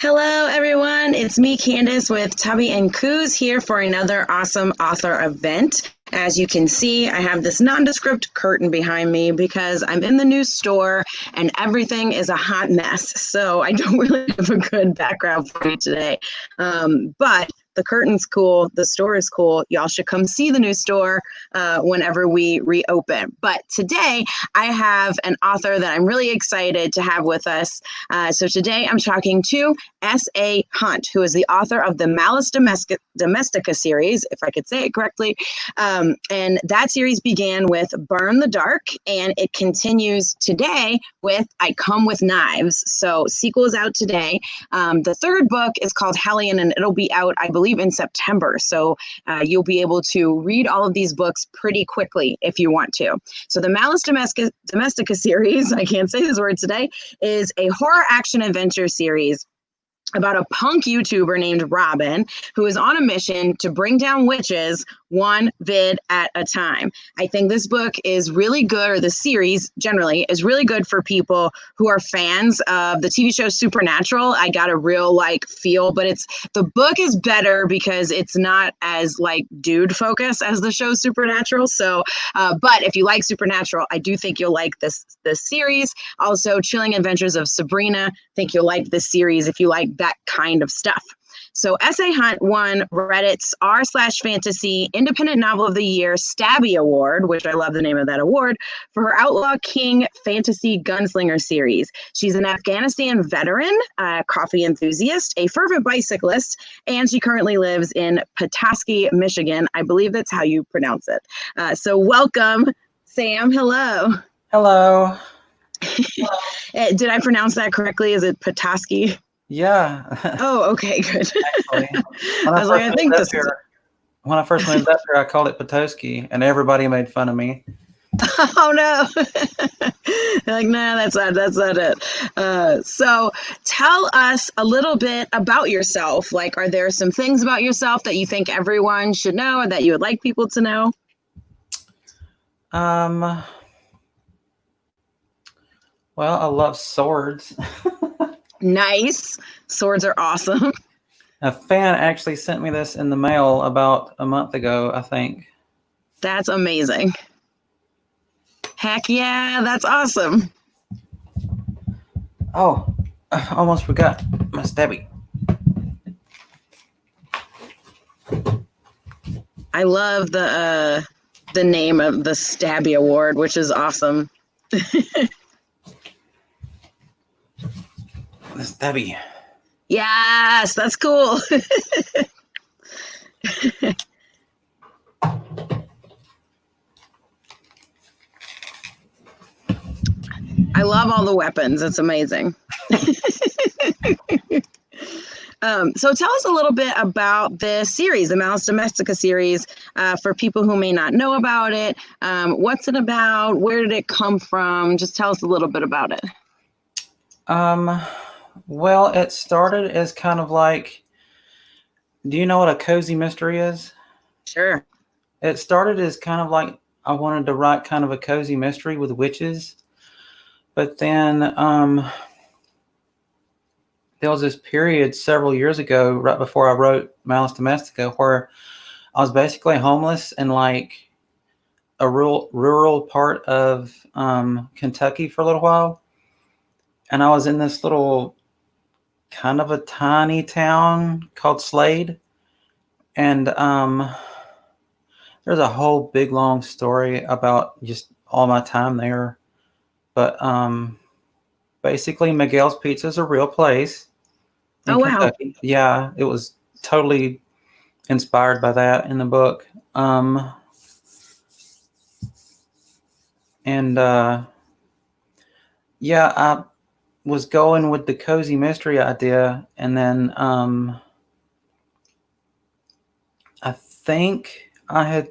Hello, everyone. It's me, Candace, with Tubby and Coos here for another awesome author event. As you can see, I have this nondescript curtain behind me because I'm in the new store and everything is a hot mess. So I don't really have a good background for you today. But the curtain's cool. The store is cool. Y'all should come see the new store whenever we reopen. But today I have an author that I'm really excited to have with us. So today I'm talking to S.A. Hunt, who is the author of the Malus Domestica series, if I could say it correctly. And that series began with Burn the Dark, and it continues today with I Come with Knives. So sequel is out today. The third book is called Hallow, and it'll be out, I believe, in September. So you'll be able to read all of these books pretty quickly if you want to. So the Malus Domestica series, I can't say this word today, is a horror action adventure series about a punk YouTuber named Robin who is on a mission to bring down witches one vid at a time. I think this book is really good, or the series generally is really good for people who are fans of the TV show Supernatural. I got a real feel, but the book is better because it's not as dude focused as the show Supernatural. So, but if you like Supernatural, I do think you'll like this series. Also, Chilling Adventures of Sabrina. I think you'll like this series if you like that kind of stuff. So S.A. Hunt won Reddit's r/fantasy Independent Novel of the Year Stabby Award, which I love the name of that award, for her Outlaw King Fantasy Gunslinger series. She's an Afghanistan veteran, a coffee enthusiast, a fervent bicyclist, and she currently lives in Petoskey, Michigan. I believe that's how you pronounce it. So welcome, Sam. Hello. Hello. Did I pronounce that correctly? Is it Petoskey? Yeah. Oh, okay, good. Actually, when I first moved up here, I called it Petoskey, and everybody made fun of me. Oh no! No, that's not it. So, tell us a little bit about yourself. Are there some things about yourself that you think everyone should know, or that you would like people to know? Well, I love swords. Nice. Swords are awesome. A fan actually sent me this in the mail about a month ago, I think. That's amazing. Heck yeah, that's awesome. Oh, I almost forgot my stabby. I love the name of the Stabby Award, which is awesome. The stabby. Yes, that's cool. I love all the weapons. It's amazing. So tell us a little bit about this series, the Malus Domestica series, for people who may not know about it. What's it about? Where did it come from? Just tell us a little bit about it. Well, it started as kind of do you know what a cozy mystery is? Sure. It started as kind of I wanted to write kind of a cozy mystery with witches. But then there was this period several years ago, right before I wrote Malus Domestica, where I was basically homeless in a rural part of Kentucky for a little while. And I was in this little kind of a tiny town called Slade. And there's a whole big long story about just all my time there. But basically Miguel's Pizza is a real place in Kentucky. Wow. Yeah, it was totally inspired by that in the book. Yeah, I was going with the cozy mystery idea, and then I think I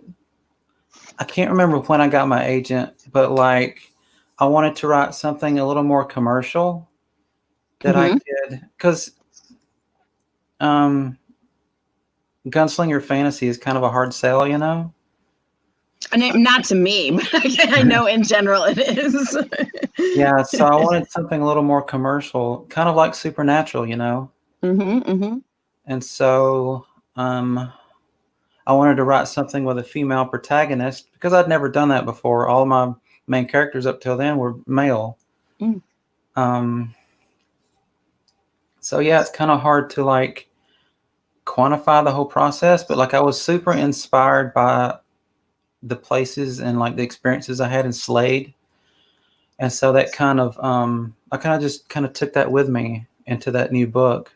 can't remember when I got my agent, but I wanted to write something a little more commercial that I could, because gunslinger fantasy is kind of a hard sell, you know? Not to me, but I know in general it is. Yeah, so I wanted something a little more commercial, kind of like Supernatural, you know? Mm-hmm, mm-hmm. And so I wanted to write something with a female protagonist because I'd never done that before. All my main characters up till then were male. Mm. Um, so yeah, it's kind of hard to like quantify the whole process, but like I was super inspired by the places and like the experiences I had in Slade. And so that kind of I kind of just kind of took that with me into that new book.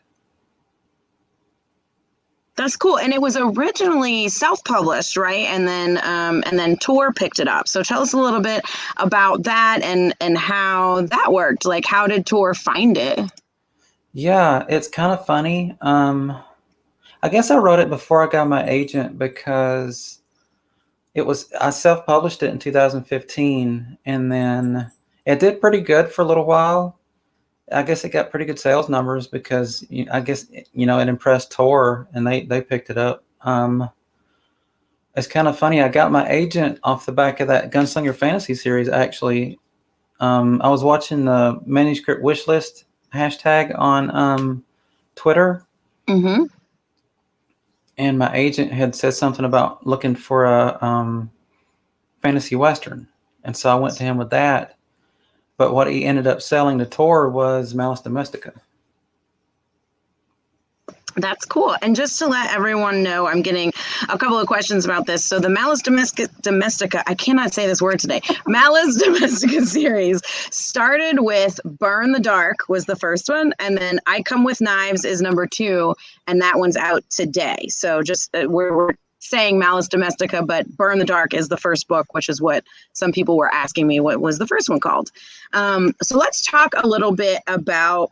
That's cool. And it was originally self-published, right? And then Tor picked it up. So tell us a little bit about that and how that worked. Like, how did Tor find it? Yeah, it's kind of funny. I guess I wrote it before I got my agent because I self-published it in 2015, and then it did pretty good for a little while. I guess it got pretty good sales numbers because I guess it impressed Tor and they picked it up. It's kind of funny. I got my agent off the back of that Gunslinger Fantasy series. Actually, I was watching the manuscript wish list hashtag on Twitter, Mm-hmm. and my agent had said something about looking for a fantasy western, and so I went to him with that. But what he ended up selling to Tor was Malus Domestica. That's cool. And just to let everyone know, I'm getting a couple of questions about this. So the Domestica, I cannot say this word today. Malus Domestica series started with Burn the Dark was the first one, and then I Come with Knives is number 2, and that one's out today. So just we're saying Malus Domestica, but Burn the Dark is the first book, which is what some people were asking me what was the first one called. So let's talk a little bit about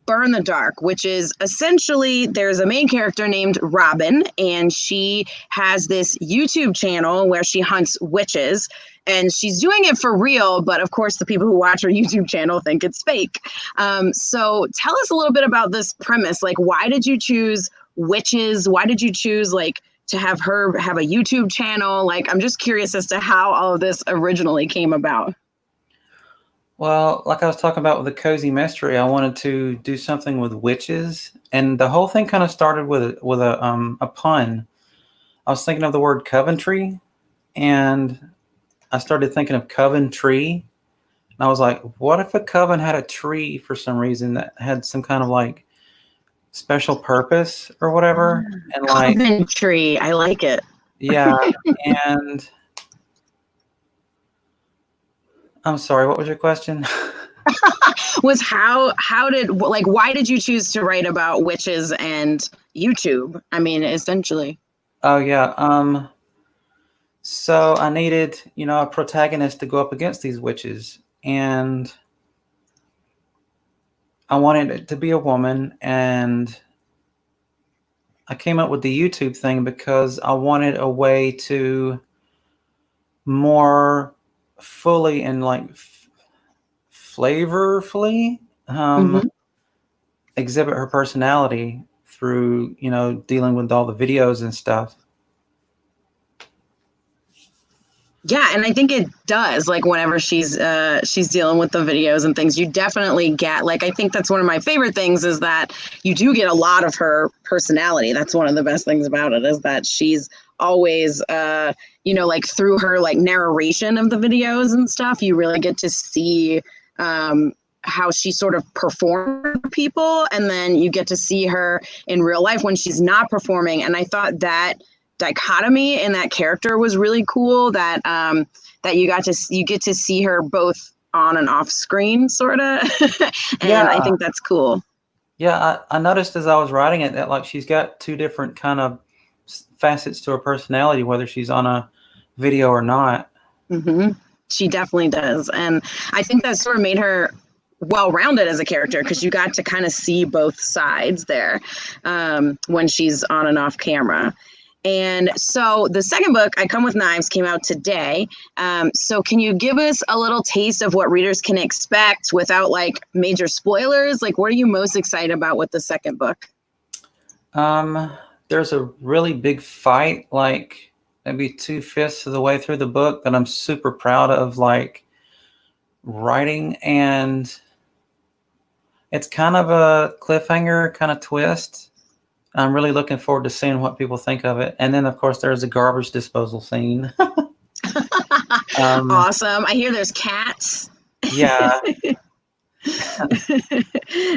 Burn the Dark, which is essentially there's a main character named Robin, and she has this YouTube channel where she hunts witches, and she's doing it for real. But of course, the people who watch her YouTube channel think it's fake. So tell us a little bit about this premise. Like, why did you choose witches? Why did you choose like to have her have a YouTube channel? Like, I'm just curious as to how all of this originally came about. Well, like I was talking about with the cozy mystery, I wanted to do something with witches, and the whole thing kind of started with a pun. I was thinking of the word Coventry, and I started thinking of Coventry, and I was like, what if a coven had a tree for some reason that had some kind of like special purpose or whatever, and like Coventry, I like it. yeah, and I'm sorry, what was your question? Was how did like why did you choose to write about witches and YouTube? I mean, essentially. Oh yeah. So I needed, a protagonist to go up against these witches, and I wanted it to be a woman, and I came up with the YouTube thing because I wanted a way to more fully and like flavorfully Mm-hmm. exhibit her personality through, dealing with all the videos and stuff. Yeah, and I think it does. Like whenever she's dealing with the videos and things, you definitely get like I think that's one of my favorite things is that you do get a lot of her personality. That's one of the best things about it is that she's always like through her like narration of the videos and stuff, you really get to see how she sort of performs for people, and then you get to see her in real life when she's not performing. And I thought that dichotomy in that character was really cool that that you get to see her both on and off screen sort of and I Yeah. think that's cool. Yeah. I noticed as I was writing it that like she's got two different kind of facets to her personality, whether she's on a video or not. Mm-hmm. She definitely does, and I think that sort of made her well-rounded as a character because you got to kind of see both sides there when she's on and off camera. And so the second book, I Come with Knives, came out today. So can you give us a little taste of what readers can expect without like major spoilers? Like, what are you most excited about with the second book? There's a really big fight, like maybe 2/5 of the way through the book that I'm super proud of, like writing, and It's kind of a cliffhanger kind of twist. I'm really looking forward to seeing what people think of it. And then, of course, there's a garbage disposal scene. um, Awesome. I hear there's cats. yeah,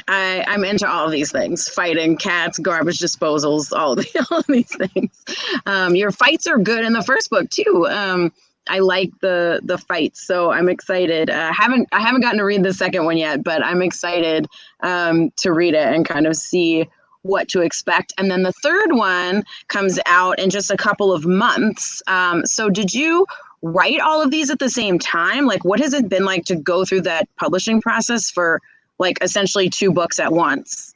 I'm into all of these things: fighting, cats, garbage disposals, all of these things. Your fights are good in the first book too. I like the fights, so I'm excited. I haven't gotten to read the second one yet, but I'm excited to read it and kind of see what to expect. And then the third one comes out in just a couple of months. So did you write all of these at the same time? Like, what has it been like to go through that publishing process for like essentially two books at once?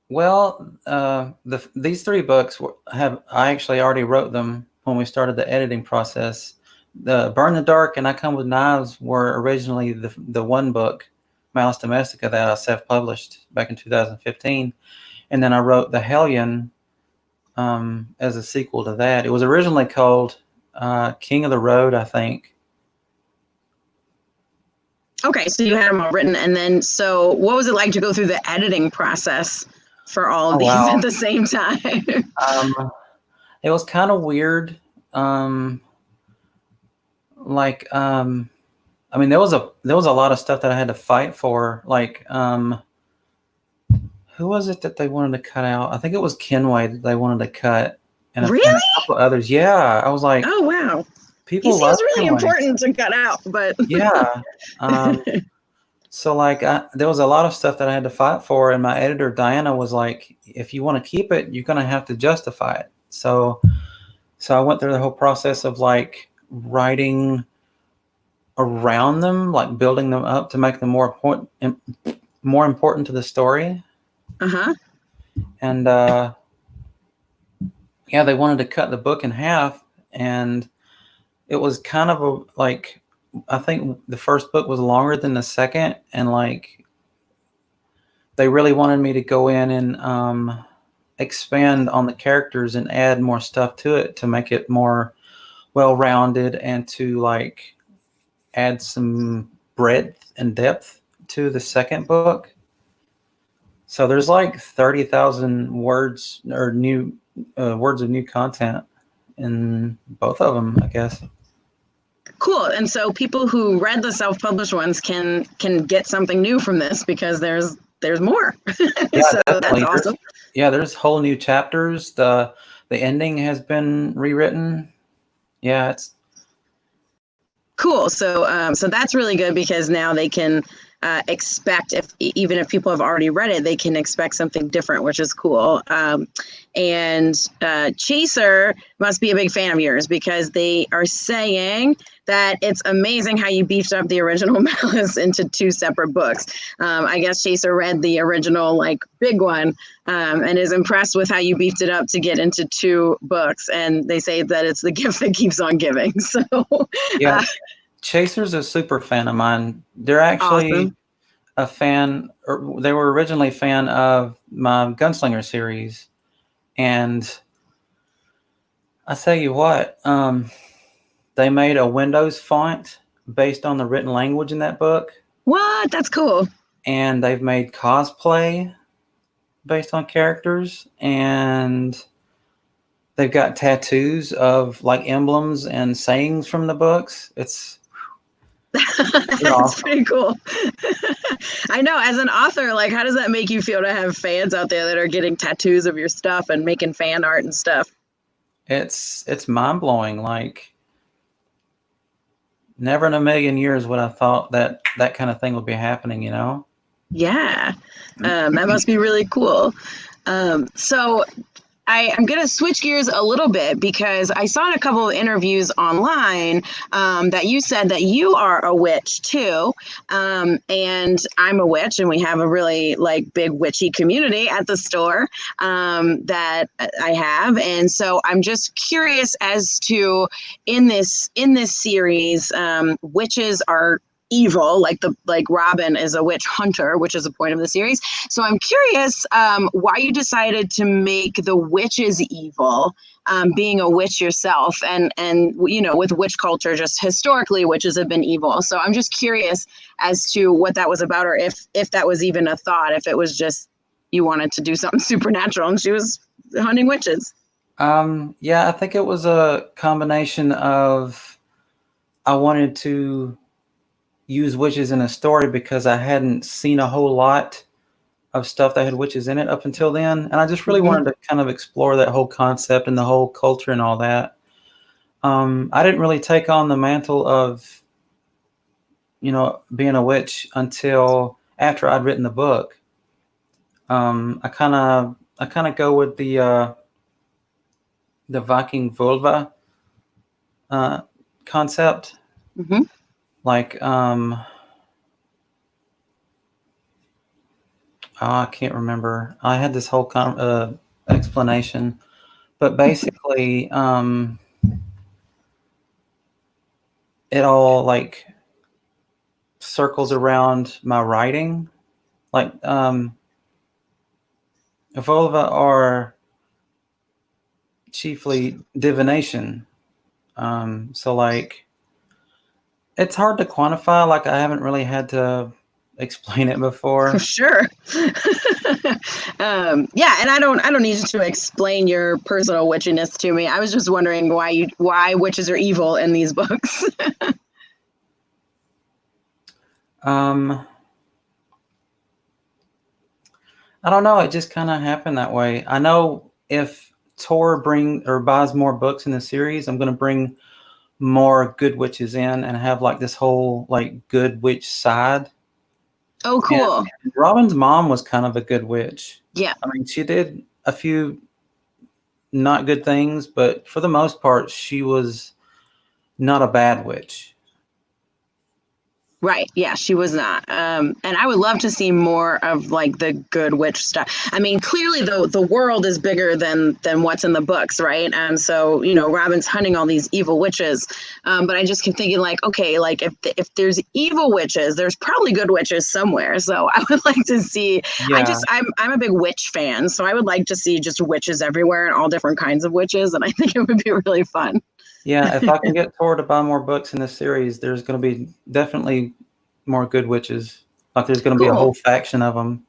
well, these three books I actually already wrote them when we started the editing process. The Burn the Dark and I Come with Knives were originally the one book, Malus Domestica, that I self-published back in 2015. And then I wrote The Hellion as a sequel to that. It was originally called King of the Road, I think. Okay, so you had them all written, and then so what was it like to go through the editing process for all of Oh, these wow. at the same time? It was kind of weird. I mean, there was a lot of stuff that I had to fight for. Like, who was it that they wanted to cut out? I think it was Kenway that they wanted to cut, and a Really? couple of others. Yeah, I was like, Oh wow, he people love seems really Kenway. important to cut out, but Yeah. So like, there was a lot of stuff that I had to fight for, and my editor Diana was like, "If you want to keep it, you're gonna have to justify it." So I went through the whole process of like writing around them, like building them up to make them more important to the story. uh-huh. And yeah, they wanted to cut the book in half, and it was kind of like, I think the first book was longer than the second, and like they really wanted me to go in and expand on the characters and add more stuff to it to make it more well-rounded and to like add some breadth and depth to the second book. So there's like 30,000 words or new words of new content in both of them, I guess. Cool. And so people who read the self-published ones can get something new from this because there's more. Yeah, so definitely. that's awesome. There's whole new chapters. The ending has been rewritten. Yeah, it's Cool. So that's really good because now they can expect, even if people have already read it, they can expect something different, which is cool. And Chaser must be a big fan of yours because they are saying that it's amazing how you beefed up the original Malice into two separate books. I guess Chaser read the original, like, big one and is impressed with how you beefed it up to get into two books. And they say that it's the gift that keeps on giving. So, yeah. Chaser's a super fan of mine. They're actually awesome. a fan, or they were originally a fan of my Gunslinger series. And I tell you what, they made a Windows font based on the written language in that book. What? That's cool. And they've made cosplay based on characters. And they've got tattoos of like emblems and sayings from the books. That's awesome. pretty cool. I know, as an author, like, how does that make you feel to have fans out there that are getting tattoos of your stuff and making fan art and stuff? It's mind-blowing. Like, never in a million years would I thought that kind of thing would be happening, you know? Yeah, that must be really cool. So I'm going to switch gears a little bit because I saw in a couple of interviews online that you said that you are a witch too. And I'm a witch, and we have a really like big witchy community at the store that I have. And so I'm just curious as to in this series, witches are evil, like Robin is a witch hunter, which is the point of the series. So I'm curious why you decided to make the witches evil, being a witch yourself, and with witch culture, just historically, witches have been evil. So I'm just curious as to what that was about, or if that was even a thought, if it was just you wanted to do something supernatural and she was hunting witches. Yeah, I think it was a combination of I wanted to use witches in a story because I hadn't seen a whole lot of stuff that had witches in it up until then. And I just really Mm-hmm. wanted to kind of explore that whole concept and the whole culture and all that. I didn't really take on the mantle of, being a witch until after I'd written the book. I kind of go with the Viking vulva concept. Mm-hmm. Like, I can't remember. I had this whole explanation, but basically, it all like circles around my writing. Like, vulva are chiefly divination. So like, it's hard to quantify. Like, I haven't really had to explain it before. Sure. Yeah, and I don't need you to explain your personal witchiness to me. I was just wondering why witches are evil in these books. Um, I don't know. It just kind of happened that way. I know if Tor buys more books in the series, I'm going to bring more good witches in and have like this whole like good witch side. Oh, And cool. Robin's mom was kind of a good witch. Yeah. I mean, she did a few not good things, but for the most part, she was not a bad witch. Right. Yeah, she was not. And I would love to see more of like the good witch stuff. I mean, clearly the world is bigger than what's in the books, right? And so, Robin's hunting all these evil witches. But I just keep thinking like, okay, like if there's evil witches, there's probably good witches somewhere. So I would like to see. Yeah, I'm a big witch fan, so I would like to see just witches everywhere and all different kinds of witches, and I think it would be really fun. yeah. If I can get Tor to buy more books in this series, there's going to be definitely more good witches. Like there's going to be a Cool. whole faction of them.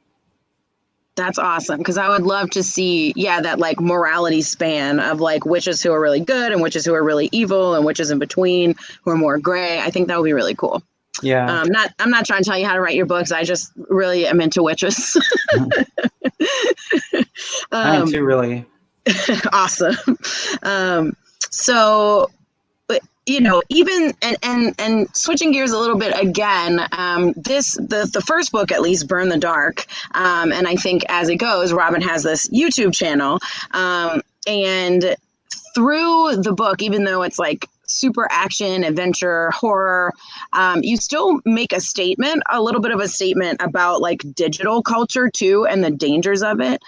That's awesome because I would love to see, yeah, that like morality span of like witches who are really good and witches who are really evil and witches in between who are more gray. I think that would be really cool. Yeah. I'm not trying to tell you how to write your books. I just really am into witches. I am too, really. Awesome. So even and switching gears a little bit again, the first book, at least, Burn the Dark, and I think as it goes, Robin has this YouTube channel, and through the book, even though it's like super action, adventure, horror, you still make a little bit of a statement about like digital culture too and the dangers of it,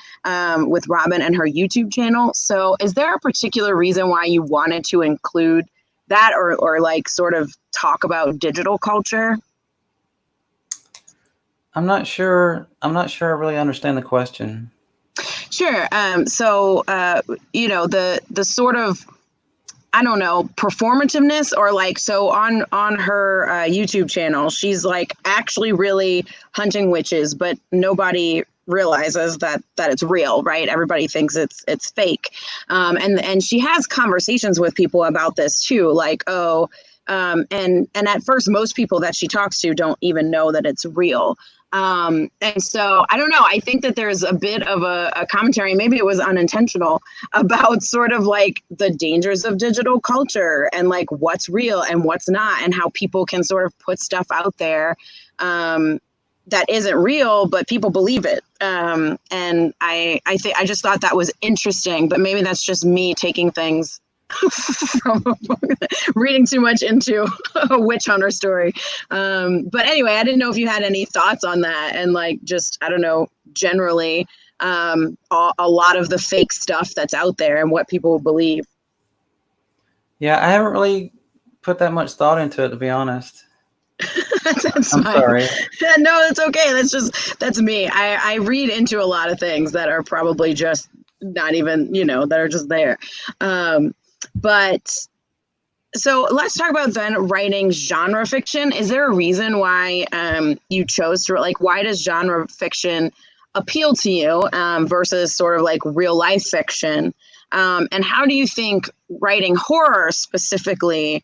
with Robin and her YouTube channel. So is there a particular reason why you wanted to include that or like sort of talk about digital culture? I'm not sure. I really understand the question. Sure. So the sort of, I don't know, performativeness, or like, so on her YouTube channel, she's like actually really hunting witches, but nobody realizes that it's real, right? Everybody thinks it's fake, and she has conversations with people about this too, like, and at first, most people that she talks to don't even know that it's real. And so I don't know. I think that there's a bit of a commentary, maybe it was unintentional, about sort of like the dangers of digital culture and like what's real and what's not, and how people can sort of put stuff out there that isn't real, but people believe it. And I just thought that was interesting, but maybe that's just me taking things from reading too much into a witch hunter story. But anyway, I didn't know if you had any thoughts on that, and like, just, I don't know, generally, a lot of the fake stuff that's out there and what people believe. Yeah, I haven't really put that much thought into it, to be honest. That's I'm fine. sorry. Yeah, no, it's okay. That's me. I read into a lot of things that are probably just not even, that are just there. Um, but so let's talk about then writing genre fiction. Is there a reason why you chose to, like, why does genre fiction appeal to you versus sort of like real life fiction? And how do you think writing horror specifically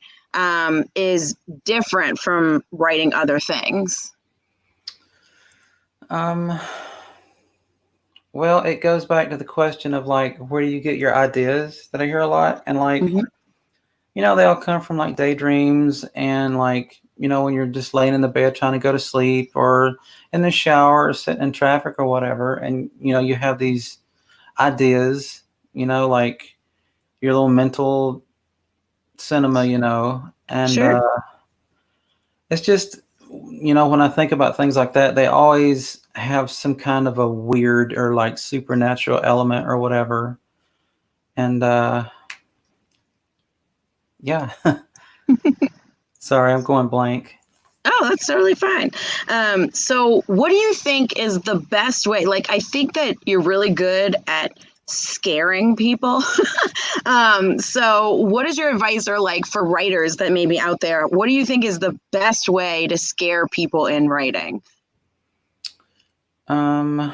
is different from writing other things? Um, well, it goes back to the question of like, where do you get your ideas that I hear a lot? And like, Mm-hmm. they all come from like daydreams and like, when you're just laying in the bed trying to go to sleep or in the shower or sitting in traffic or whatever. And, you have these ideas, like your little mental cinema, and Sure. it's just, when I think about things like that, they always have some kind of a weird or like supernatural element or whatever. And yeah, sorry, I'm going blank. Oh, that's totally fine. So, what do you think is the best way? Like, I think that you're really good at scaring people. So, what is your advice or like for writers that may be out there? What do you think is the best way to scare people in writing? Um,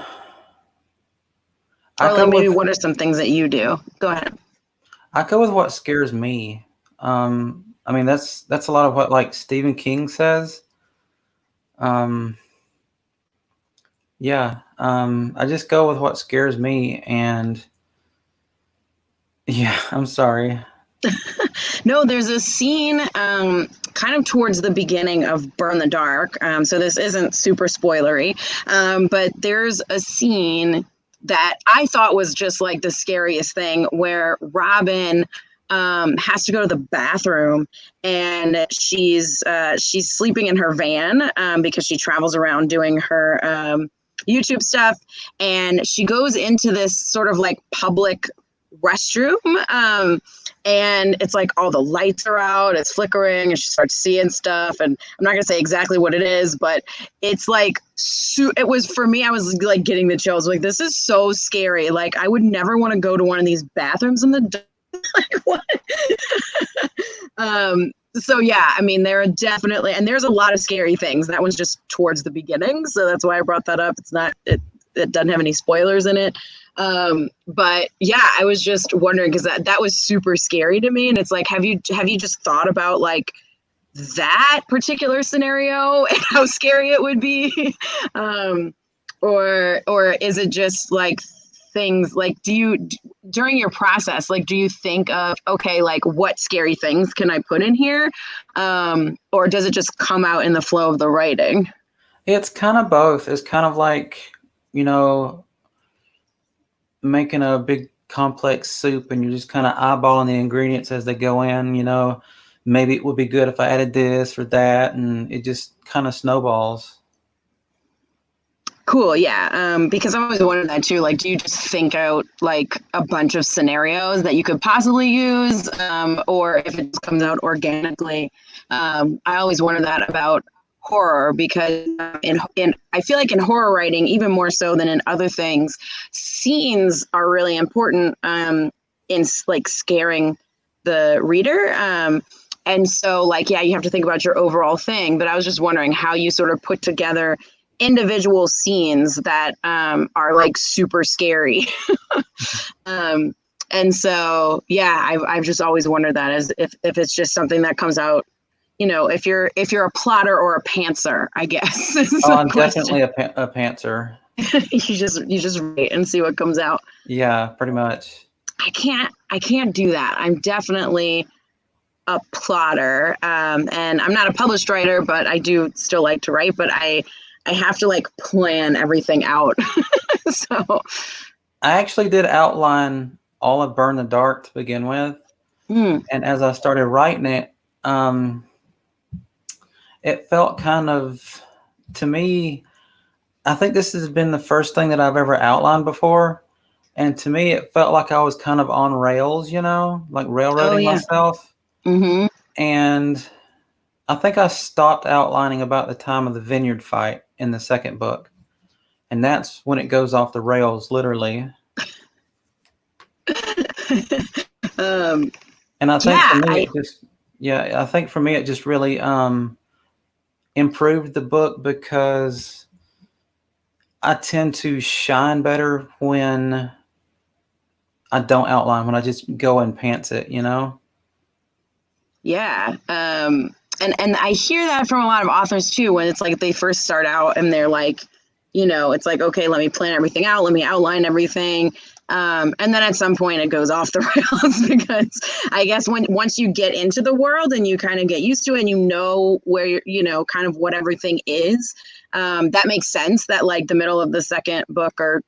I Or like go maybe with what are some things that you do? Go ahead. I go with what scares me. I mean that's a lot of what like Stephen King says. Um, yeah. I just go with what scares me, and yeah, I'm sorry. No, there's a scene kind of towards the beginning of Burn the Dark. So this isn't super spoilery, but there's a scene that I thought was just like the scariest thing where Robin has to go to the bathroom and she's sleeping in her van because she travels around doing her YouTube stuff, and she goes into this sort of like public restroom. And it's like all the lights are out, it's flickering, and she starts seeing stuff. And I'm not gonna say exactly what it is, but it's like it was for me. I was like getting the chills. Like, this is so scary. Like, I would never want to go to one of these bathrooms in the dark. Like, what? So yeah, I mean, there are definitely, and there's a lot of scary things. That one's just towards the beginning, so that's why I brought that up. It's not it doesn't have any spoilers in it. But yeah, I was just wondering because that was super scary to me, and it's like, have you just thought about like that particular scenario and how scary it would be? Or is it just like things like, do you during your process, like, do you think of, okay, like what scary things can I put in here, or does it just come out in the flow of the writing? It's kind of both. It's kind of like, you know, making a big complex soup and you're just kind of eyeballing the ingredients as they go in, maybe it would be good if I added this or that, and it just kind of snowballs. Cool, yeah. Because I always wondered that too. Like, do you just think out like a bunch of scenarios that you could possibly use, or if it just comes out organically? I always wonder that about horror because in I feel like in horror writing, even more so than in other things, scenes are really important in like scaring the reader. And so, like, yeah, you have to think about your overall thing. But I was just wondering how you sort of put together individual scenes that are like super scary. um, and so, yeah, I've just always wondered that as if it's just something that comes out, if you're a plotter or a pantser, I guess is Oh, the I'm question. definitely a pantser. You just write and see what comes out. Yeah, pretty much. I can't do that. I'm definitely a plotter, and I'm not a published writer, but I do still like to write. But I have to like plan everything out. So, I actually did outline all of Burn the Dark to begin with, hmm. and as I started writing it, um, it felt kind of, to me, I think this has been the first thing that I've ever outlined before. And to me, it felt like I was kind of on rails, like Oh railroading yeah. myself. Mm-hmm. And I think I stopped outlining about the time of the vineyard fight in the second book. And that's when it goes off the rails, literally. um, And I think for yeah, me, I think for me, it just really improved the book because I tend to shine better when I don't outline, when I just go and pants it, you know? yeah. And I hear that from a lot of authors too, when it's like they first start out and they're like, it's like, okay, let me plan everything out, let me outline everything. And then at some point it goes off the rails because I guess once you get into the world and you kind of get used to it and you know where kind of what everything is, that makes sense that like the middle of the second book or,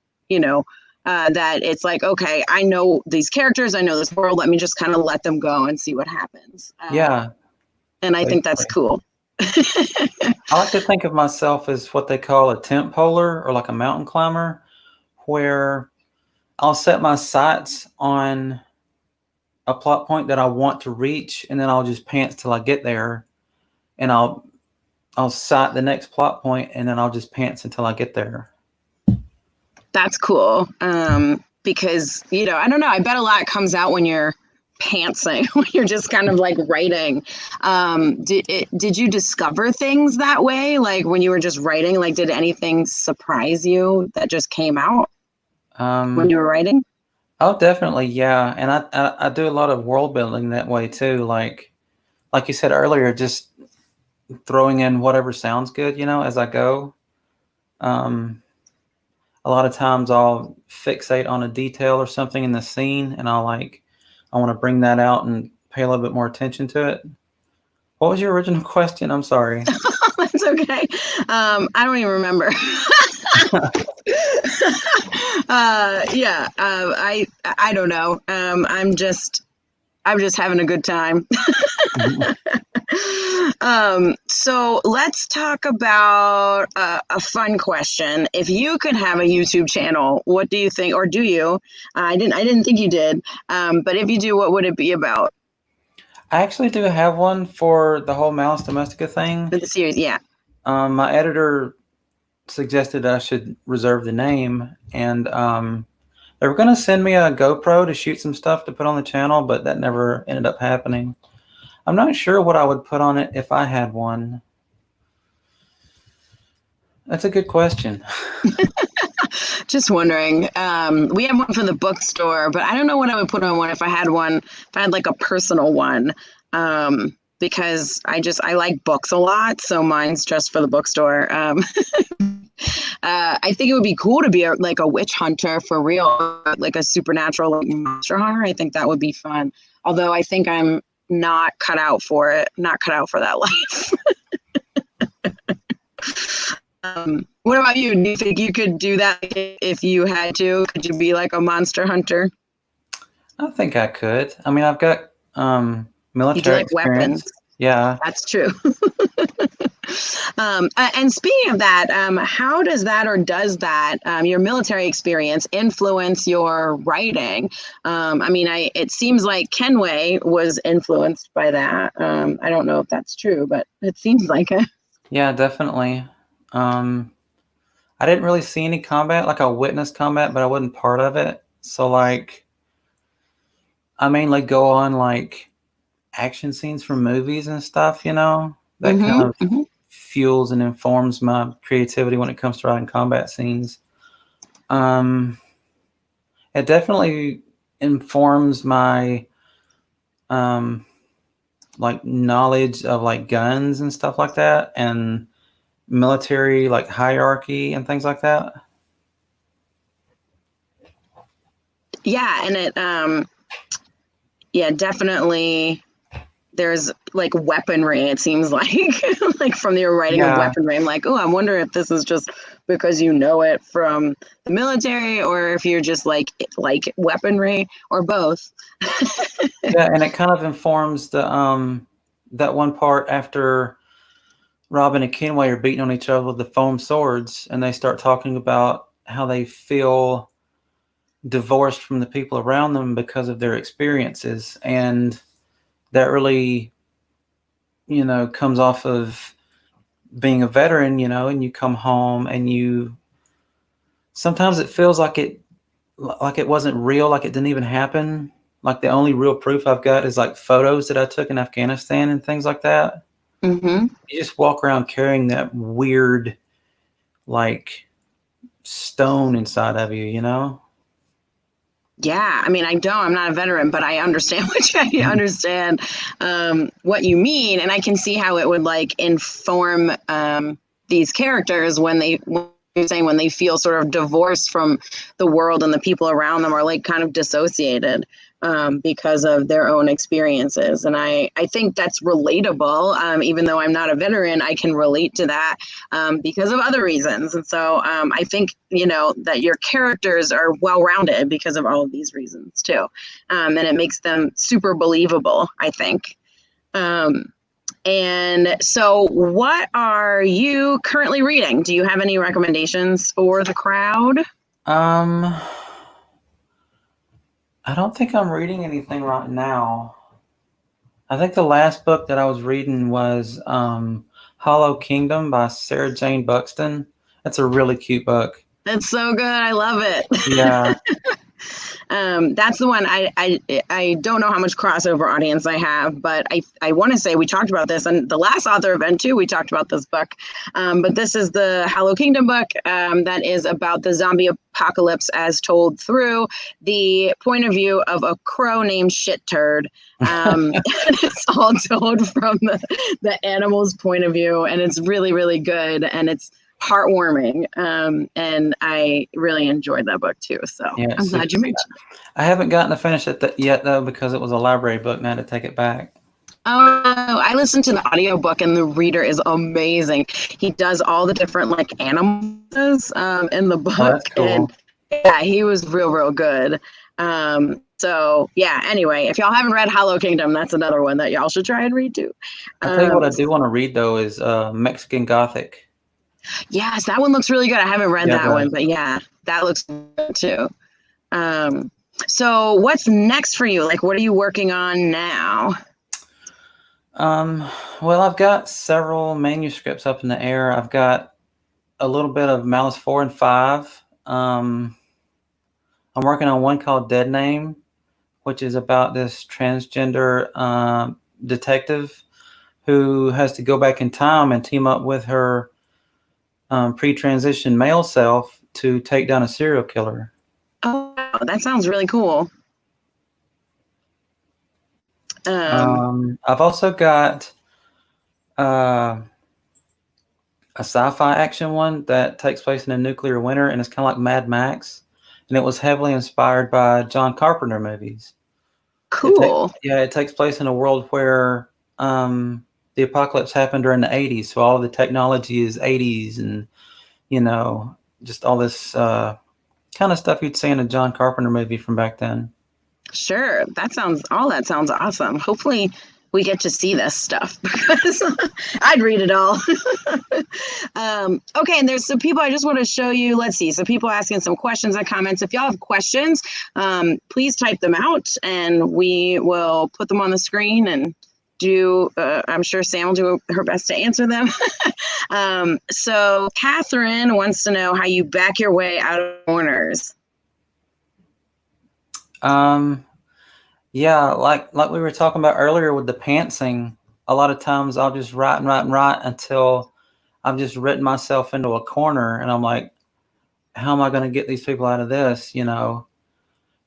that it's like, okay, I know these characters, I know this world, let me just kind of let them go and see what happens. Yeah, And I think that's basically. cool. I like to think of myself as what they call a tent poler or like a mountain climber, where I'll set my sights on a plot point that I want to reach, and then I'll just pants till I get there, and I'll sight the next plot point, and then I'll just pants until I get there. That's cool. Because, I don't know, I bet a lot comes out when you're pantsing, when you're just kind of like writing. Did you discover things that way? Like when you were just writing, like did anything surprise you that just came out when you were writing? Oh, definitely, yeah. And I do a lot of world building that way too. Like you said earlier, just throwing in whatever sounds good, as I go. A lot of times I'll fixate on a detail or something in the scene, and I want to bring that out and pay a little bit more attention to it. What was your original question? I'm sorry. That's okay. I don't even remember. Yeah. I don't know. I'm just having a good time. So let's talk about a fun question. If you could have a YouTube channel, what do you think, or do you? I didn't think you did. But if you do, what would it be about? I actually do have one for the whole Malus Domestica thing. For the series, yeah. My editor suggested I should reserve the name, and they were going to send me a GoPro to shoot some stuff to put on the channel, but that never ended up happening. I'm not sure what I would put on it if I had one. That's a good question. Just wondering. We have one from the bookstore, but I don't know what I would put on one if I had one, if I had like a personal one. Because I like books a lot, so mine's just for the bookstore. I think it would be cool to be like a witch hunter for real, like a supernatural like, monster hunter. I think that would be fun. Although I think I'm not cut out for it, not cut out for that life. What about you? Do you think you could do that if you had to? Could you be like a monster hunter? I think I could. I mean, I've got You do military like weapons. experience. Yeah. That's true. And speaking of that, how does that or does that your military experience influence your writing? I mean, it seems like Kenway was influenced by that. I don't know if that's true, but it seems like it. Yeah, definitely. I didn't really see any combat. Like I witnessed combat, but I wasn't part of it. So like, I mainly go on like action scenes from movies and stuff. That kind of fuels and informs my creativity when it comes to writing combat scenes. It definitely informs my like knowledge of like guns and stuff like that, and military like hierarchy and things like that. Yeah, and yeah, definitely. There's like weaponry. It seems like like from your writing of Yeah. weaponry. I'm like, oh, I wonder if this is just because you know it from the military, or if you're just like weaponry, or both. Yeah, and it kind of informs the that one part after Robin and Kenway are beating on each other with the foam swords, and they start talking about how they feel divorced from the people around them because of their experiences, and that really comes off of being a veteran, and you come home and sometimes it feels like it wasn't real, like it didn't even happen. Like the only real proof I've got is like photos that I took in Afghanistan and things like that. Mm-hmm. You just walk around carrying that weird, like, stone inside of you, Yeah, I mean, I'm not a veteran, but I understand what you mean, and I can see how it would like inform these characters when you're saying when they feel sort of divorced from the world and the people around them, are like kind of dissociated because of their own experiences. And I think that's relatable. Even though I'm not a veteran, I can relate to that because of other reasons. And so I think, that your characters are well-rounded because of all of these reasons too. And it makes them super believable, I think. And so what are you currently reading? Do you have any recommendations for the crowd? I don't think I'm reading anything right now. I think the last book that I was reading was Hollow Kingdom by Sarah Jane Buxton. That's a really cute book. That's so good. I love it. Yeah. That's the one. I don't know how much crossover audience I have, but I want to say we talked about this and the last author event too. We talked about this book, but this is the Hallow Kingdom book that is about the zombie apocalypse as told through the point of view of a crow named Shit Turd. And it's all told from the animal's point of view, and it's really, really good, and it's heartwarming, and I really enjoyed that book too, so Yeah, I'm glad you mentioned it. I haven't gotten to finish it yet though, because it was a library book and I had to take it back. Oh, I listened to the audiobook, and the reader is amazing. He does all the different like animals in the book. Oh, that's cool. And yeah, he was real good. So yeah, anyway, if y'all haven't read Hallow Kingdom, that's another one that y'all should try and read too. I'll tell you what I do want to read though is Mexican Gothic. Yes, that one looks really good. I haven't read that one, but yeah, that looks good too. So what's next for you? Like, what are you working on now? Well, I've got several manuscripts up in the air. I've got a little bit of Malice 4 and 5. I'm working on one called Dead Name, which is about this transgender detective who has to go back in time and team up with her pre-transition male self to take down a serial killer. Oh, wow, that sounds really cool. I've also got a sci-fi action one that takes place in a nuclear winter, and it's kind of like Mad Max, and it was heavily inspired by John Carpenter movies. Cool. It takes place in a world where the apocalypse happened during the 80s, so all the technology is 80s, and just all this kind of stuff you'd see in a John Carpenter movie from back then. Sure. That sounds awesome. Hopefully we get to see this stuff because I'd read it all. Okay, and there's some people I just want to show you. Let's see. So people asking some questions and comments. If y'all have questions, please type them out and we will put them on the screen and do, I'm sure Sam will do her best to answer them. So Catherine wants to know how you back your way out of corners. Yeah, like we were talking about earlier with the pantsing, a lot of times I'll just write until I've just written myself into a corner, and I'm like, how am I going to get these people out of this, And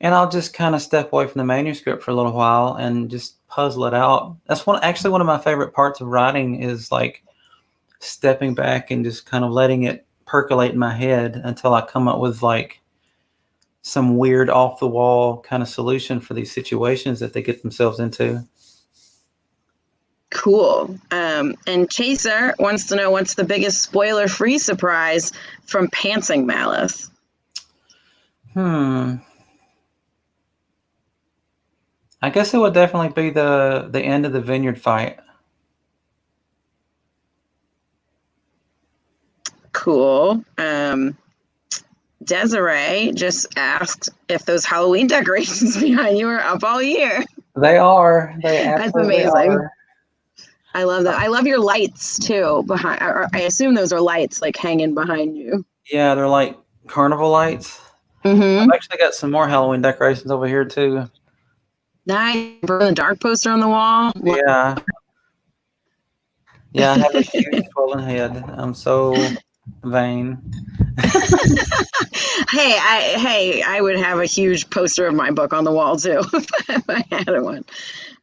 I'll just kind of step away from the manuscript for a little while and just puzzle it out. That's one of my favorite parts of writing is like stepping back and just kind of letting it percolate in my head until I come up with like some weird off the wall kind of solution for these situations that they get themselves into. Cool. And Chaser wants to know what's the biggest spoiler-free surprise from Panting Malice? I guess it would definitely be the end of the vineyard fight. Cool. Desiree just asked if those Halloween decorations behind you are up all year. They are. They absolutely That's amazing. I love that. I love your lights too behind. I assume those are lights like hanging behind you. Yeah, they're like carnival lights. Mm-hmm. I've actually got some more Halloween decorations over here too. Nice. Burn the dark poster on the wall. Yeah. Yeah, I have a huge swollen head. I'm so vain. I would have a huge poster of my book on the wall too if I had one.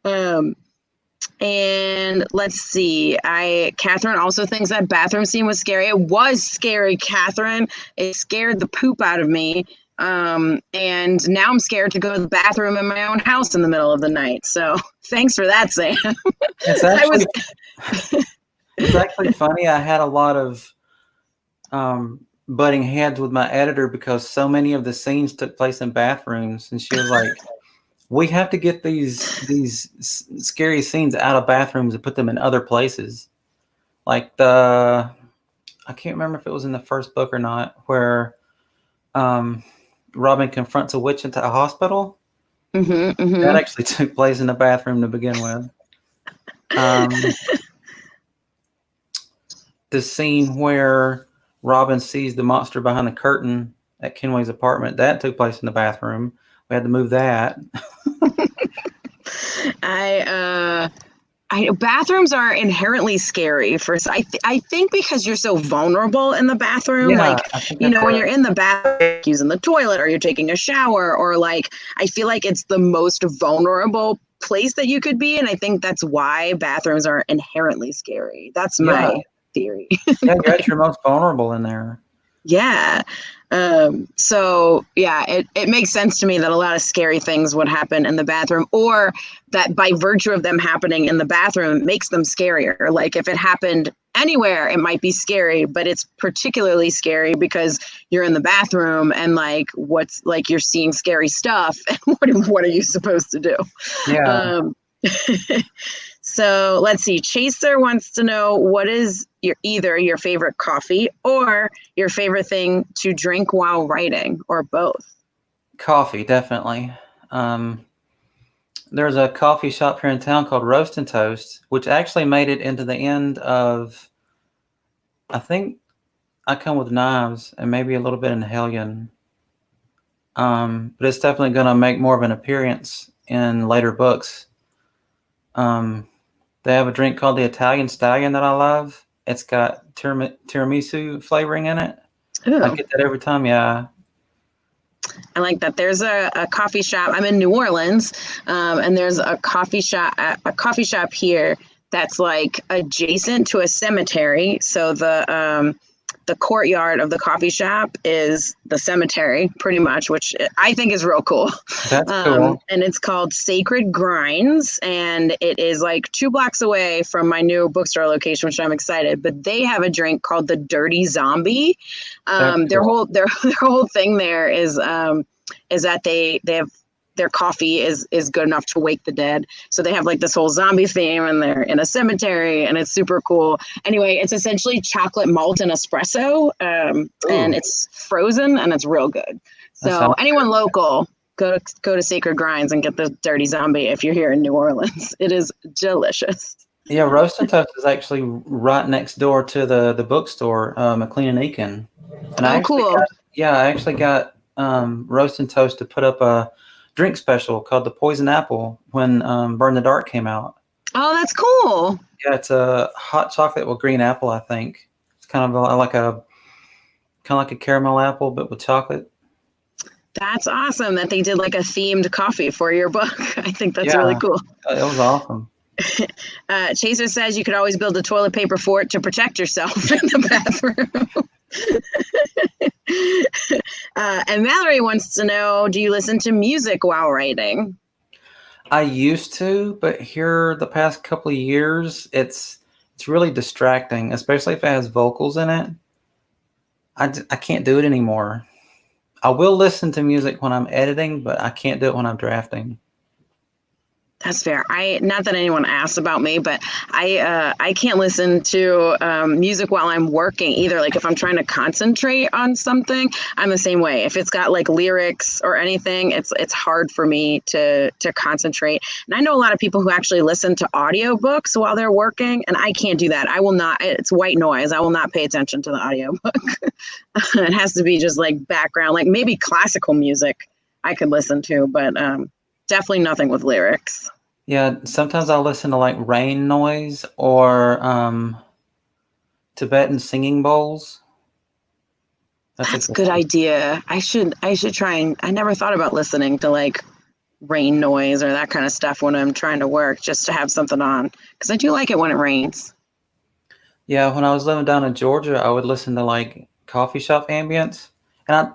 Um, and let's see. Catherine also thinks that bathroom scene was scary. It was scary, Catherine. It scared the poop out of me. And now I'm scared to go to the bathroom in my own house in the middle of the night. So thanks for that, Sam. It's I was actually it's actually funny. I had a lot of butting heads with my editor because so many of the scenes took place in bathrooms, and she was like, "We have to get these scary scenes out of bathrooms and put them in other places." Like I can't remember if it was in the first book or not, where Robin confronts a witch into a hospital. That actually took place in the bathroom to begin with. The scene where Robin sees the monster behind the curtain at Kenway's apartment, that took place in the bathroom. We had to move that. Bathrooms are inherently scary for I think because you're so vulnerable in the bathroom, Yeah, like, I think you that's know, when it. you're in the bathroom using the toilet or you're taking a shower, or like, I feel like it's the most vulnerable place that you could be, and I think that's why bathrooms are inherently scary. That's Yeah, my theory. yeah, you're at your most vulnerable in there. Yeah. So yeah, it makes sense to me that a lot of scary things would happen in the bathroom, or that by virtue of them happening in the bathroom makes them scarier. Like if it happened anywhere, it might be scary, but it's particularly scary because you're in the bathroom and like what's like you're seeing scary stuff and what are you supposed to do? Yeah, Um, so let's see. Chaser wants to know what is either your favorite coffee or your favorite thing to drink while writing, or both. coffee, definitely. Um, there's a coffee shop here in town called Roast and Toast, which actually made it into the end of, I think, I Come with Knives and maybe a little bit in Hellion. But it's definitely going to make more of an appearance in later books. They have a drink called the Italian Stallion that I love. It's got tiramisu flavoring in it. I Ooh, get that every time. Yeah. I like that. There's a coffee shop. I'm in New Orleans, and there's a coffee shop here that's like adjacent to a cemetery. So the courtyard of the coffee shop is the cemetery, pretty much, which I think is real cool. That's cool. And it's called Sacred Grinds, and it is like 2 blocks away from my new bookstore location, which I'm excited. But they have a drink called the Dirty Zombie. That's Their cool. whole their whole thing there is that they have their coffee is good enough to wake the dead. So they have like this whole zombie theme, and they're in a cemetery, and it's super cool. Anyway, it's essentially chocolate malt and espresso, and Ooh, it's frozen and it's real good. that So sounds anyone local, go to Sacred Grinds and get the Dirty Zombie if you're here in New Orleans. It is delicious. yeah. Roast and Toast is actually right next door to the bookstore, McLean and Eakin. And Oh, cool. I actually got Roast and Toast to put up a drink special called the Poison Apple when Burn the Dark came out. Oh, that's cool. Yeah, it's a hot chocolate with green apple. I think it's kind of like a caramel apple, but with chocolate. That's awesome that they did like a themed coffee for your book. I think that's really Yeah, cool. it was awesome. Chaser says you could always build a toilet paper fort to protect yourself in the bathroom. And Mallory wants to know, do you listen to music while writing? I used to, but here the past couple of years, it's really distracting, especially if it has vocals in it. I can't do it anymore. I will listen to music when I'm editing, but I can't do it when I'm drafting. That's fair. Not that anyone asks about me, but I can't listen to music while I'm working either. Like if I'm trying to concentrate on something, I'm the same way. If it's got like lyrics or anything, it's hard for me to concentrate. And I know a lot of people who actually listen to audiobooks while they're working, and I can't do that. I will not. It's white noise. I will not pay attention to the audiobook. It has to be just like background, like maybe classical music I could listen to, but definitely nothing with lyrics. Yeah, sometimes I'll listen to like rain noise or Tibetan singing bowls. That's a good idea. I should try and I never thought about listening to like rain noise or that kind of stuff when I'm trying to work, just to have something on, because I do like it when it rains. Yeah, when I was living down in Georgia, I would listen to like coffee shop ambience, and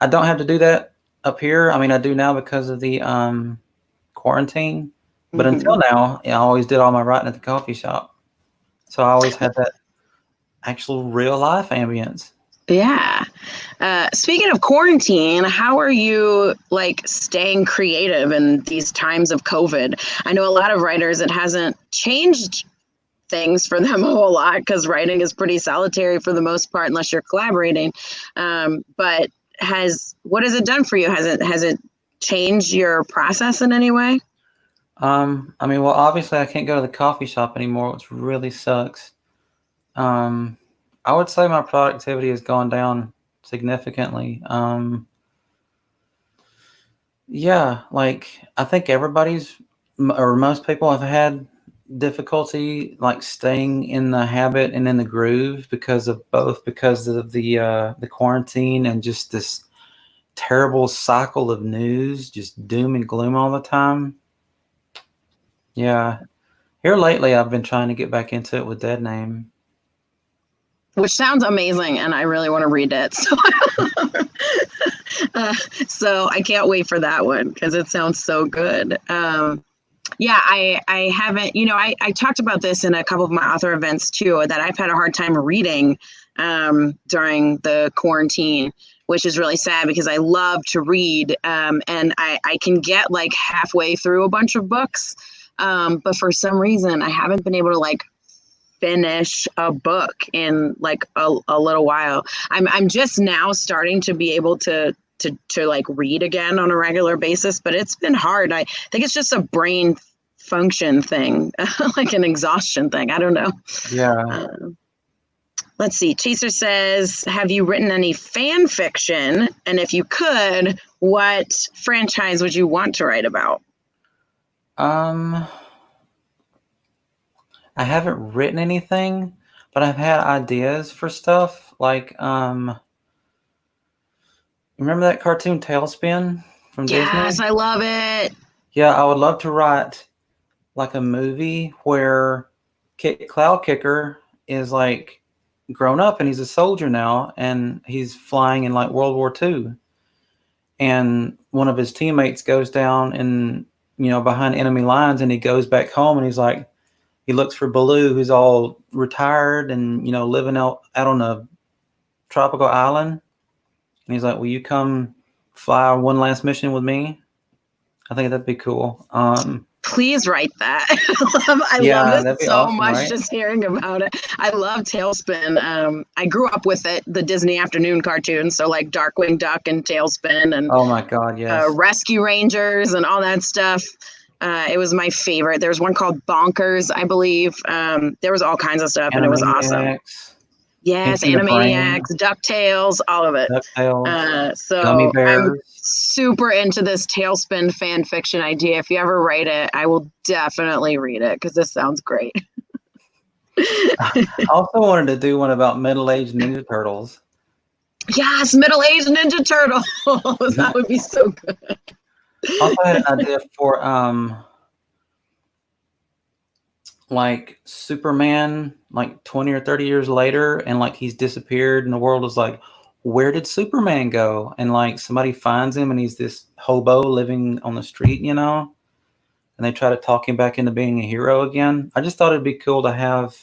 I don't have to do that up here. I mean, I do now because of the quarantine, but until now, I always did all my writing at the coffee shop, so I always had that actual real life ambience. Yeah. Speaking of quarantine, how are you like staying creative in these times of COVID? I know a lot of writers, it hasn't changed things for them a whole lot because writing is pretty solitary for the most part, unless you're collaborating. But what has it done for you? Has it changed your process in any way? I mean, well, obviously, I can't go to the coffee shop anymore, which really sucks. I would say my productivity has gone down significantly. Yeah, like I think or most people have had difficulty like staying in the habit and in the groove because of the quarantine and just this terrible cycle of news, just doom and gloom all the time. Yeah. Here lately I've been trying to get back into it with Dead Name. Which sounds amazing, and I really want to read it. So I can't wait for that one because it sounds so good. Yeah, I haven't, I talked about this in a couple of my author events too, that I've had a hard time reading during the quarantine, which is really sad because I love to read, and I can get like halfway through a bunch of books, but for some reason I haven't been able to like finish a book in like a little while. I'm just now starting to be able to like read again on a regular basis, but it's been hard. I think it's just a brain function thing, like an exhaustion thing. I don't know. Yeah. Let's see. Chaser says, have you written any fan fiction? And if you could, what franchise would you want to write about? I haven't written anything, but I've had ideas for stuff. Like, remember that cartoon Tailspin from Disney? Yes, I love it. Yeah, I would love to write like a movie where Cloud Kicker is like grown up and he's a soldier now and he's flying in like World War II. And one of his teammates goes down and, behind enemy lines, and he goes back home and he's like, he looks for Baloo, who's all retired and, living out on a tropical island. And he's like, will you come fly one last mission with me? I think that'd be cool. Please write that. I love this so awesome, much, right? Just hearing about it. I love Tailspin. I grew up with it, the Disney afternoon cartoons, so like Darkwing Duck and Tailspin and oh my God, yes. Rescue Rangers and all that stuff. It was my favorite. There was one called Bonkers, I believe. There was all kinds of stuff, and it was awesome. Yes, Animaniacs, DuckTales, all of it. DuckTales, so Gummy Bears. I'm super into this Tailspin fan fiction idea. If you ever write it, I will definitely read it because this sounds great. I also wanted to do one about middle-aged Ninja Turtles. Yes, middle-aged Ninja Turtles. That would be so good. Also had an idea for like Superman, like 20 or 30 years later, and like he's disappeared, and the world is like, where did Superman go? And like somebody finds him, and he's this hobo living on the street, and they try to talk him back into being a hero again. I just thought it'd be cool to have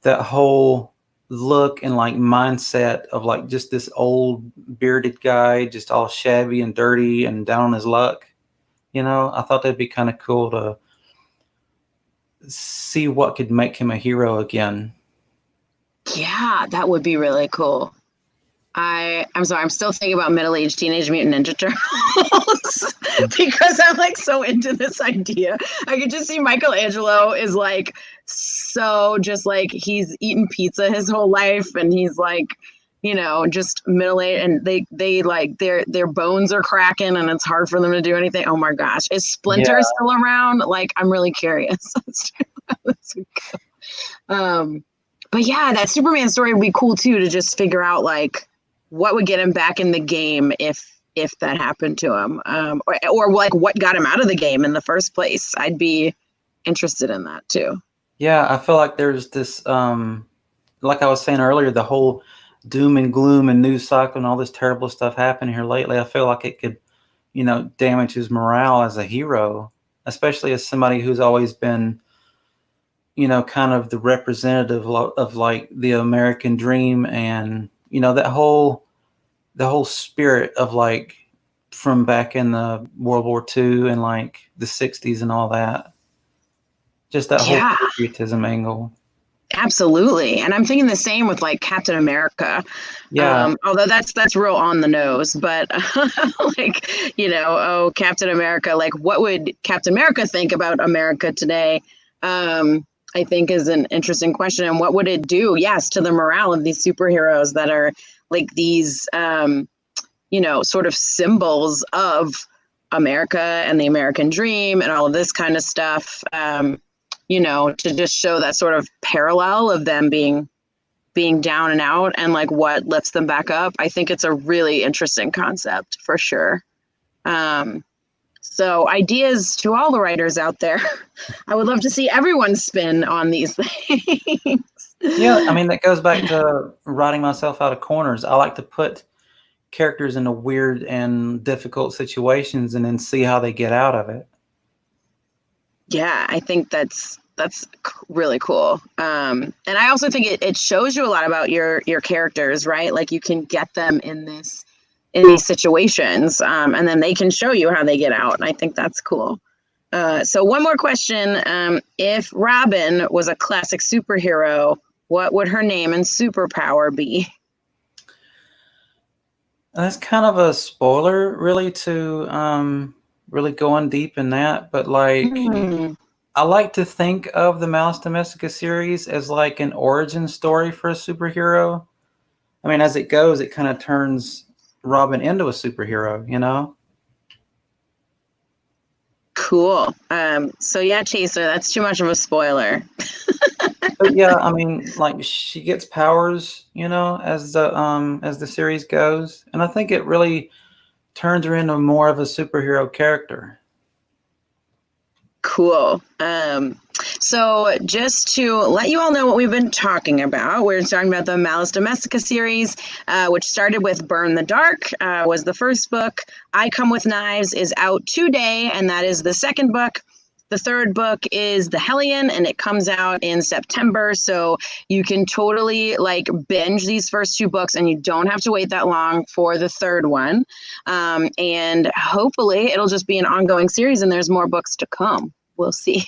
that whole look and like mindset of like just this old bearded guy, just all shabby and dirty and down on his luck, You know, I thought that'd be kind of cool to see what could make him a hero again. Yeah, that would be really cool. I'm sorry, I'm still thinking about middle-aged Teenage Mutant Ninja Turtles because I'm like so into this idea. I could just see Michelangelo is like so just like he's eaten pizza his whole life and he's like, you know, just middle-aged and they like their bones are cracking and it's hard for them to do anything. Oh my gosh. Is Splinter Yeah. still around? Like I'm really curious. But yeah, that Superman story would be cool too to just figure out like what would get him back in the game if that happened to him, or like what got him out of the game in the first place. I'd be interested in that too. Yeah, I feel like there's this, like I was saying earlier, the whole doom and gloom and news cycle and all this terrible stuff happening here lately. I feel like it could, you know, damage his morale as a hero, especially as somebody who's always been, you know, kind of the representative of like the American dream and, you know, the whole spirit of like from back in the World War II and like the 60s and all that. Just that whole Yeah, patriotism angle. absolutely. And I'm thinking the same with like Captain America. Yeah. Although that's real on the nose, but like, you know, oh, Captain America, like what would Captain America think about America today? I think is an interesting question. And what would it do? Yes, to the morale of these superheroes that are like these, you know, sort of symbols of America and the American dream and all of this kind of stuff. You know, to just show that sort of parallel of them being down and out and like what lifts them back up. I think it's a really interesting concept for sure. So ideas to all the writers out there. I would love to see everyone's spin on these things. Yeah, I mean, that goes back to writing myself out of corners. I like to put characters into weird and difficult situations and then see how they get out of it. Yeah, I think that's really cool. And I also think it shows you a lot about your characters, right? Like you can get them in these situations, and then they can show you how they get out. And I think that's cool. So one more question: if Robin was a classic superhero, what would her name and superpower be? That's kind of a spoiler, really, to really going deep in that. But like, Hmm. I like to think of the Malus Domestica series as like an origin story for a superhero. I mean, as it goes, it kind of turns Robin into a superhero, you know? Cool. So yeah, Chaser, that's too much of a spoiler. But yeah, I mean, like she gets powers, you know, as the series goes, and I think it really turns her into more of a superhero character. Cool. So just to let you all know what we've been talking about, we're talking about the Malus Domestica series, which started with Burn the Dark, was the first book. I Come with Knives is out today, and that is the second book. The third book is The Hellion, and it comes out in September. So you can totally like binge these first two books, and you don't have to wait that long for the third one. And hopefully it'll just be an ongoing series, and there's more books to come. We'll see.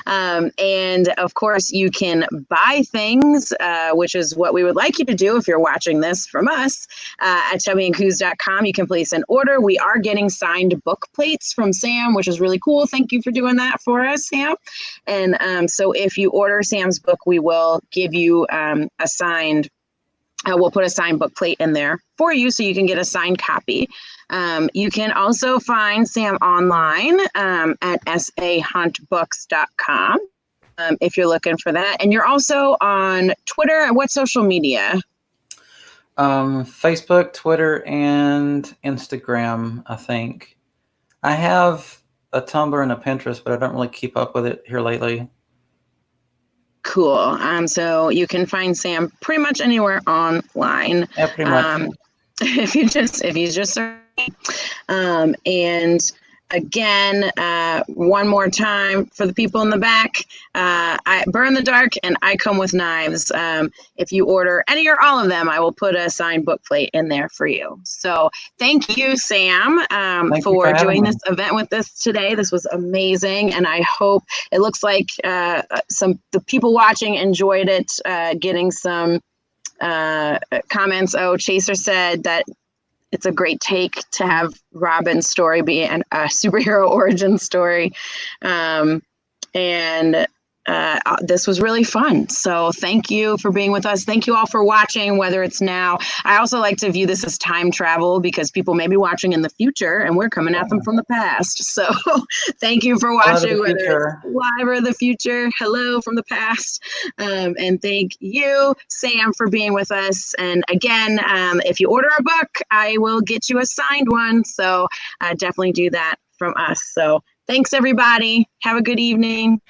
And of course, you can buy things, which is what we would like you to do if you're watching this from us at chubbyandcoos.com. You can place an order. We are getting signed book plates from Sam, which is really cool. Thank you for doing that for us, Sam. And so if you order Sam's book, we will give you a signed we'll put a signed book plate in there for you so you can get a signed copy. You can also find Sam online at sahuntbooks.com if you're looking for that. And you're also on Twitter. What social media? Facebook, Twitter, and Instagram, I think. I have a Tumblr and a Pinterest, but I don't really keep up with it here lately. Cool. So you can find Sam pretty much anywhere online. Yeah, pretty much. If you just search. And again, one more time for the people in the back. I burn the dark and I come with knives. If you order any or all of them, I will put a signed book plate in there for you. So thank you, Sam, for doing this event with us today. This was amazing, and I hope it looks like the people watching enjoyed it. Getting some comments. Oh, Chaser said that it's a great take to have Robin's story be a superhero origin story. This was really fun. So thank you for being with us. Thank you all for watching, whether it's now. I also like to view this as time travel because people may be watching in the future and we're coming at them from the past. So thank you for watching, whether it's live or the future. Hello from the past. And thank you, Sam, for being with us. And again, if you order a book, I will get you a signed one. So definitely do that from us. So thanks, everybody. Have a good evening.